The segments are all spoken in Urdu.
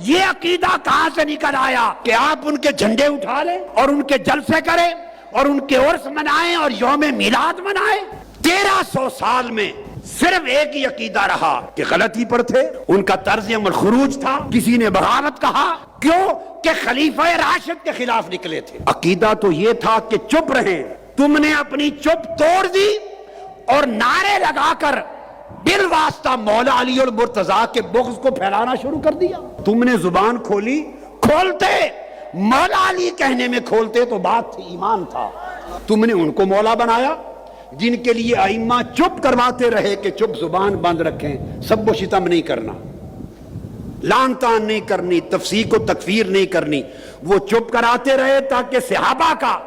یہ عقیدہ کہاں سے نکل آیا کہ آپ ان کے جھنڈے اٹھا لیں اور ان کے جلسے کریں اور ان کے عرس منائیں اور یوم میلاد منائیں؟ 1300 سال میں صرف ایک ہی عقیدہ رہا کہ غلطی پر تھے، ان کا طرز عمل خروج تھا، کسی نے بغاوت کہا، کیوں کہ خلیفہ راشد کے خلاف نکلے تھے۔ عقیدہ تو یہ تھا کہ چپ رہیں، تم نے اپنی چپ توڑ دی اور نعرے لگا کر بالواسطہ مولا علی المرتضیٰ کے بغض کو پھیلانا شروع کر دیا۔ تم نے زبان کھولی، کھولتے مولا علی کہنے میں کھولتے تو بات تھی، ایمان تھا۔ تم نے ان کو مولا بنایا جن کے لیے ائمہ چپ کرواتے رہے کہ چپ زبان بند رکھیں، سب و شتم نہیں کرنا، لان تان نہیں کرنی، تفسیق و تکفیر نہیں کرنی۔ وہ چپ کراتے رہے تاکہ صحابہ کا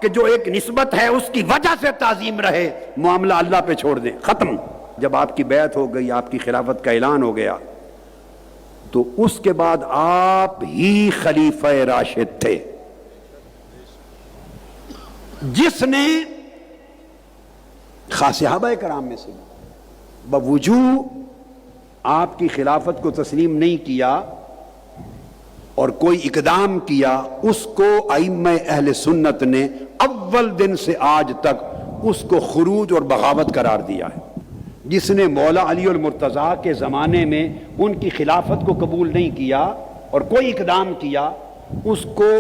کہ جو ایک نسبت ہے اس کی وجہ سے تعظیم رہے، معاملہ اللہ پہ چھوڑ دیں، ختم۔ جب آپ کی بیعت ہو گئی، آپ کی خلافت کا اعلان ہو گیا، تو اس کے بعد آپ ہی خلیفہ راشد تھے جس نے خاص صحابہ کرام میں سے بوجوہ آپ کی خلافت کو تسلیم نہیں کیا اور کوئی اقدام کیا، اس کو ائمہ اہل سنت نے اول دن سے آج تک اس کو خروج اور بغاوت قرار دیا ہے۔ جس نے مولا علی المرتضیٰ کے زمانے میں ان کی خلافت کو قبول نہیں کیا اور کوئی اقدام کیا، اس کو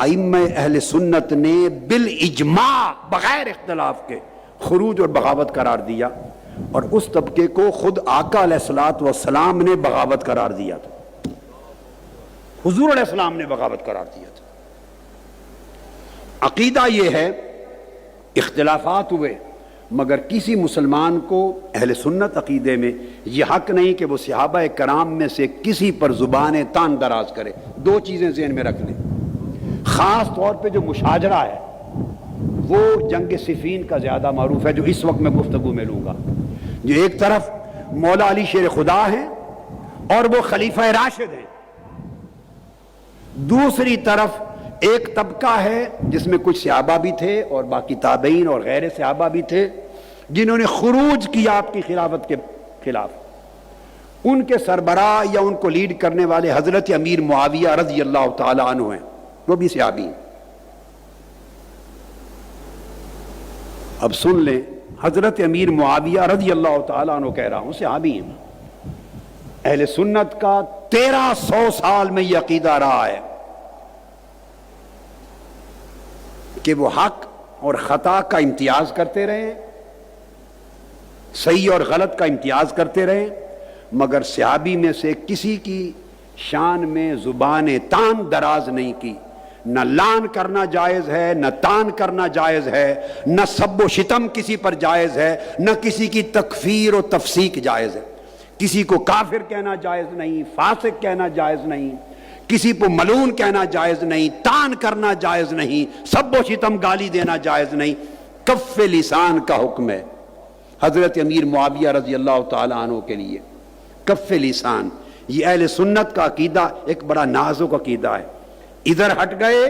ائمہ اہل سنت نے بالاجماع بغیر اختلاف کے خروج اور بغاوت قرار دیا، اور اس طبقے کو خود آقا علیہ الصلوۃ والسلام نے بغاوت قرار دیا تھا، حضور علیہ السلام نے بغاوت قرار دیا تھا۔ عقیدہ یہ ہے، اختلافات ہوئے مگر کسی مسلمان کو اہل سنت عقیدے میں یہ حق نہیں کہ وہ صحابہ کرام میں سے کسی پر زبان تان دراز کرے۔ دو چیزیں ذہن میں رکھ لیں، خاص طور پہ جو مشاجرہ ہے وہ جنگ صفین کا زیادہ معروف ہے، جو اس وقت میں گفتگو میں لوں گا۔ جو ایک طرف مولا علی شیر خدا ہیں اور وہ خلیفہ راشد ہیں، دوسری طرف ایک طبقہ ہے جس میں کچھ صحابہ بھی تھے اور باقی تابعین اور غیر صحابہ بھی تھے جنہوں نے خروج کیا آپ کی خلافت کے خلاف۔ ان کے سربراہ یا ان کو لیڈ کرنے والے حضرت امیر معاویہ رضی اللہ تعالی عنہ ہیں، وہ بھی صحابی ہیں۔ اب سن لیں، حضرت امیر معاویہ رضی اللہ تعالی عنہ کہہ رہا ہوں، صحابی ہیں۔ اہل سنت کا 1300 سال میں یہ عقیدہ رہا ہے کہ وہ حق اور خطا کا امتیاز کرتے رہے، صحیح اور غلط کا امتیاز کرتے رہے، مگر صحابی میں سے کسی کی شان میں زبان تان دراز نہیں کی۔ نہ لان کرنا جائز ہے، نہ تان کرنا جائز ہے، نہ سب و شتم کسی پر جائز ہے، نہ کسی کی تکفیر و تفسیق جائز ہے۔ کسی کو کافر کہنا جائز نہیں، فاسق کہنا جائز نہیں، کسی کو ملعون کہنا جائز نہیں، تان کرنا جائز نہیں، سب و شتم گالی دینا جائز نہیں۔ کف لسان کا حکم ہے حضرت امیر معاویہ رضی اللہ تعالی عنہ کے لیے۔ کف لسان، یہ اہل سنت کا عقیدہ ایک بڑا نازک عقیدہ ہے۔ ادھر ہٹ گئے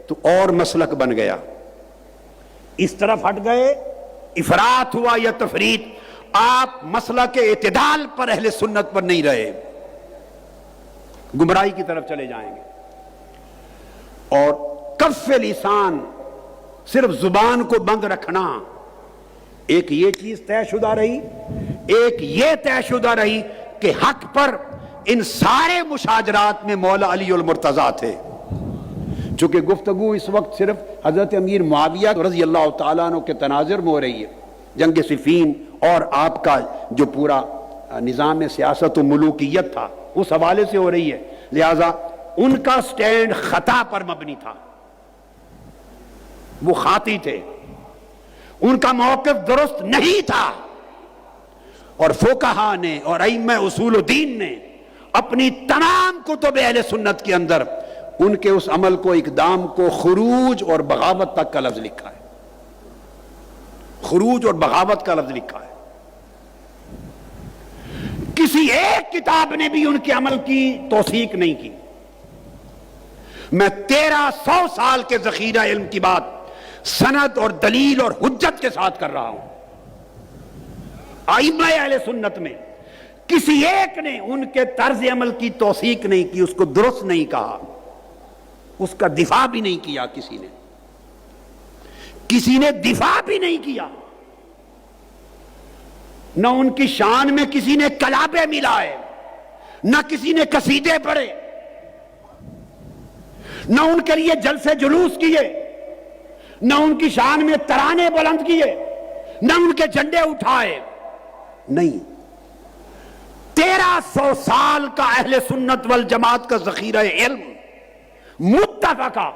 تو اور مسلک بن گیا، اس طرف ہٹ گئے افراط ہوا یا تفریط، آپ مسلک اعتدال پر اہل سنت پر نہیں رہے، گمراہی کی طرف چلے جائیں گے۔ اور کف لسان، صرف زبان کو بند رکھنا، ایک یہ چیز طے شدہ رہی، ایک یہ طے شدہ رہی کہ حق پر ان سارے مشاجرات میں مولا علی المرتضیٰ تھے۔ چونکہ گفتگو اس وقت صرف حضرت امیر معاویہ رضی اللہ تعالیٰ عنہ کے تناظر میں ہو رہی ہے، جنگ صفین اور آپ کا جو پورا نظام سیاست و ملوکیت تھا اس حوالے سے ہو رہی ہے، لہذا ان کا سٹینڈ خطا پر مبنی تھا، وہ خاطی تھے، ان کا موقف درست نہیں تھا۔ اور فقہا نے اور ائمہ اصول الدین نے اپنی تمام کتب اہل سنت کے اندر ان کے اس عمل کو، اقدام کو خروج اور بغاوت تک کا لفظ لکھا ہے، خروج اور بغاوت کا لفظ لکھا ہے۔ کسی ایک کتاب نے بھی ان کے عمل کی توثیق نہیں کی۔ میں 1300 سال کے ذخیرہ علم کی بات سند اور دلیل اور حجت کے ساتھ کر رہا ہوں۔ ائمہ اہل سنت میں کسی ایک نے ان کے طرز عمل کی توثیق نہیں کی، اس کو درست نہیں کہا، اس کا دفاع بھی نہیں کیا، کسی نے دفاع بھی نہیں کیا، نہ ان کی شان میں کسی نے کلابے ملائے، نہ کسی نے قصیدے پڑھے، نہ ان کے لیے جلسے جلوس کیے، نہ ان کی شان میں ترانے بلند کیے، نہ ان کے جھنڈے اٹھائے، نہیں۔ 1300 سال کا اہل سنت والجماعت کا ذخیرہ علم متفقہ،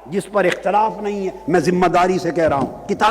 جس پر اختلاف نہیں ہے، میں ذمہ داری سے کہہ رہا ہوں، کتاب